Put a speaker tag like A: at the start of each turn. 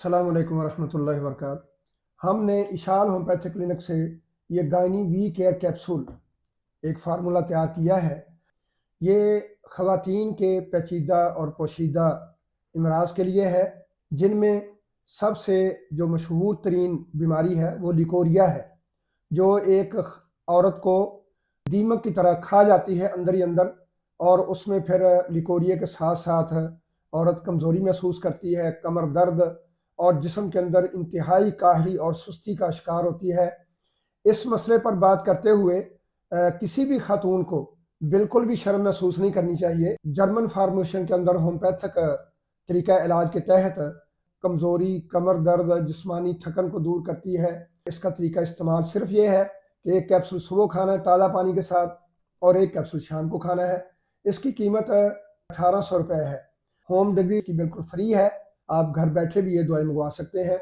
A: अस्सलाम वालेकुम वरहमतुल्लाहि वबरकातुहू। हमने इशाल होम्योपैथिक क्लिनिक से ये गायनी वी केयर कैप्सूल एक फार्मूला तैयार किया है। ये ख़वातीन के पेचीदा और पोशीदा अमराज के लिए है, जिनमें सबसे जो मशहूर तरीन बीमारी है वो लिकोरिया है, जो एक औरत को दीमक की तरह खा जाती है अंदर ही अंदर, और उसमें फिर लिकोरिया के साथ साथ औरत कमज़ोरी महसूस करती है, कमर दर्द और जिस्म के अंदर इंतहाई काहली और सुस्ती का शिकार होती है। इस मसले पर बात करते हुए किसी भी खातून को बिल्कुल भी शर्म महसूस नहीं करनी चाहिए। जर्मन फार्मेशन के अंदर होम्योपैथिक तरीका इलाज के तहत कमज़ोरी, कमर दर्द, जिस्मानी थकन को दूर करती है। इसका तरीका इस्तेमाल सिर्फ ये है कि एक कैप्सूल सुबह खाना है ताज़ा पानी के साथ और एक कैप्सूल शाम को खाना है। इसकी कीमत 1800 रुपये है। होम डिलीवरी की बिल्कुल फ्री है। आप घर बैठे भी ये दवाई मंगवा सकते हैं।